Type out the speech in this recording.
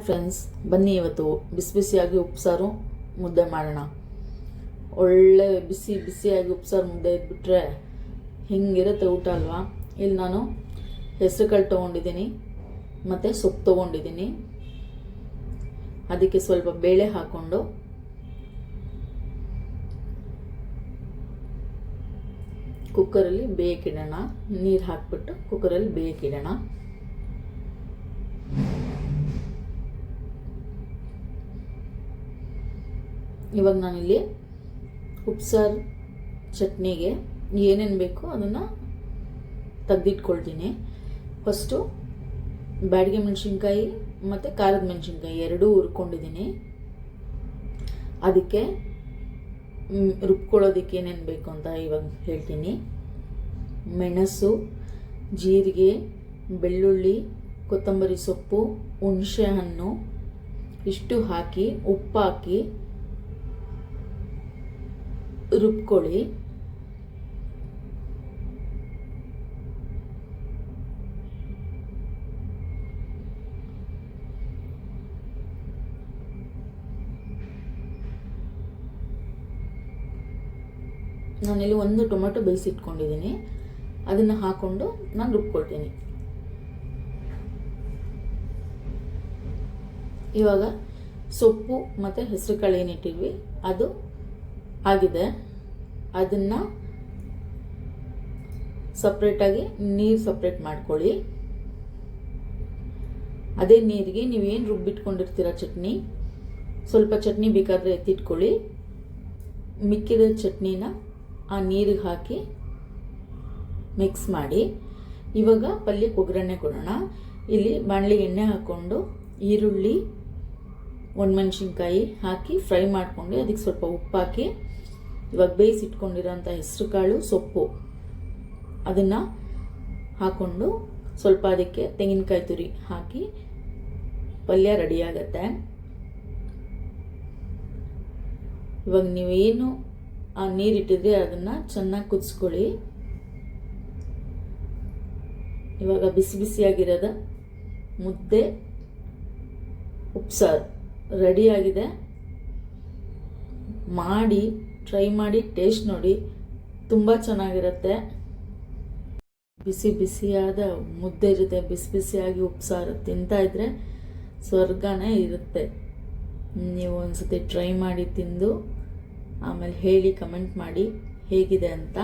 Friends, ಬನ್ನಿ ಇವತ್ತು ಬಿಸಿ ಬಿಸಿಯಾಗಿ ಉಪ್ಸಾರು ಮುದ್ದೆ ಮಾಡೋಣ. ಒಳ್ಳೆ ಬಿಸಿ ಬಿಸಿಯಾಗಿ ಉಪ್ಸಾರು ಮುದ್ದೆ ಇದ್ಬಿಟ್ರೆ ಹಿಂಗಿರುತ್ತೆ ಊಟ ಅಲ್ವಾ. ಇಲ್ಲಿ ನಾನು ಹೆಸರು ಕಾಳು ತೊಗೊಂಡಿದ್ದೀನಿ ಮತ್ತು ಸೊಪ್ಪು ತೊಗೊಂಡಿದ್ದೀನಿ. ಅದಕ್ಕೆ ಸ್ವಲ್ಪ ಬೇಳೆ ಹಾಕ್ಕೊಂಡು ಕುಕ್ಕರಲ್ಲಿ ಬೇಯಕ್ಕಿಡೋಣ. ನೀರು ಹಾಕ್ಬಿಟ್ಟು ಕುಕ್ಕರಲ್ಲಿ ಬೇಯಕ್ಕಿಡೋಣ. ಇವಾಗ ನಾನಿಲ್ಲಿ ಉಪ್ಸಾರು ಚಟ್ನಿಗೆ ಏನೇನು ಬೇಕೋ ಅದನ್ನು ತೆಗೆದಿಟ್ಕೊಳ್ತೀನಿ. ಫಸ್ಟು ಬ್ಯಾಡಗೆ ಮೆಣಸಿನ್ಕಾಯಿ ಮತ್ತು ಖಾರದ ಮೆಣಸಿನ್ಕಾಯಿ ಎರಡೂ ಹುರ್ಕೊಂಡಿದ್ದೀನಿ. ಅದಕ್ಕೆ ರುಬ್ಕೊಳ್ಳೋದಕ್ಕೆ ಏನೇನು ಬೇಕು ಅಂತ ಇವಾಗ ಹೇಳ್ತೀನಿ. ಮೆಣಸು, ಜೀರಿಗೆ, ಬೆಳ್ಳುಳ್ಳಿ, ಕೊತ್ತಂಬರಿ ಸೊಪ್ಪು, ಹುಣಸೆ ಹಣ್ಣು ಇಷ್ಟು ಹಾಕಿ ಉಪ್ಪು ಹಾಕಿ ರುಬ್ಕೊಳ್ಳಿ. ನಾನಿಲ್ಲಿ ಒಂದು ಟೊಮೆಟೊ ಬೇಯಿಸಿಟ್ಕೊಂಡಿದ್ದೀನಿ, ಅದನ್ನು ಹಾಕ್ಕೊಂಡು ನಾನು ರುಬ್ಕೊಳ್ತೀನಿ. ಇವಾಗ ಸೊಪ್ಪು ಮತ್ತು ಹೆಸರು ಕಾಳು ಏನಿಟ್ಟಿದ್ವಿ ಅದು ಆಗಿದೆ. ಅದನ್ನು ಸಪ್ರೇಟಾಗಿ ನೀರು ಸಪ್ರೇಟ್ ಮಾಡ್ಕೊಳ್ಳಿ. ಅದೇ ನೀರಿಗೆ ನೀವೇನು ರುಬ್ಬಿಟ್ಕೊಂಡಿರ್ತೀರ ಚಟ್ನಿ, ಸ್ವಲ್ಪ ಚಟ್ನಿ ಬೇಕಾದರೆ ಎತ್ತಿಟ್ಕೊಳ್ಳಿ. ಮಿಕ್ಕಿದ ಚಟ್ನಿನ ಆ ನೀರಿಗೆ ಹಾಕಿ ಮಿಕ್ಸ್ ಮಾಡಿ. ಇವಾಗ ಪಲ್ಯಕ್ಕೆ ಒಗ್ಗರಣೆ ಕೊಡೋಣ. ಇಲ್ಲಿ ಬಾಣಲಿಗೆ ಎಣ್ಣೆ ಹಾಕ್ಕೊಂಡು ಈರುಳ್ಳಿ, ಒಣಮೆಣಸಿನ್ಕಾಯಿ ಹಾಕಿ ಫ್ರೈ ಮಾಡ್ಕೊಂಡು ಅದಕ್ಕೆ ಸ್ವಲ್ಪ ಉಪ್ಪು ಹಾಕಿ ಇವಾಗ ಬೇಯಿಸಿಟ್ಕೊಂಡಿರೋಂಥ ಹೆಸರು ಕಾಳು, ಸೊಪ್ಪು ಅದನ್ನು ಹಾಕ್ಕೊಂಡು ಸ್ವಲ್ಪ ಅದಕ್ಕೆ ತೆಂಗಿನಕಾಯಿ ತುರಿ ಹಾಕಿ ಪಲ್ಯ ರೆಡಿಯಾಗತ್ತೆ. ಇವಾಗ ನೀವೇನು ಆ ನೀರಿಟ್ಟಿದ್ರೆ ಅದನ್ನು ಚೆನ್ನಾಗಿ ಕುದಿಸ್ಕೊಳ್ಳಿ. ಇವಾಗ ಬಿಸಿ ಬಿಸಿಯಾಗಿರೋದ ಮುದ್ದೆ ಉಪ್ಸಾರು ರೆಡಿಯಾಗಿದೆ. ಮಾಡಿ ಟ್ರೈ ಮಾಡಿ ಟೇಸ್ಟ್ ನೋಡಿ, ತುಂಬ ಚೆನ್ನಾಗಿರುತ್ತೆ. ಬಿಸಿ ಬಿಸಿಯಾದ ಮುದ್ದೆ ಜೊತೆ ಬಿಸಿ ಬಿಸಿಯಾಗಿ ಉಪ್ಸಾರು ತಿಂತಾ ಇದ್ರೆ ಸ್ವರ್ಗನೇ ಇರುತ್ತೆ. ನೀವು ಒಂದ್ಸತಿ ಟ್ರೈ ಮಾಡಿ ತಿಂದು ಆಮೇಲೆ ಹೇಳಿ, ಕಮೆಂಟ್ ಮಾಡಿ ಹೇಗಿದೆ ಅಂತ.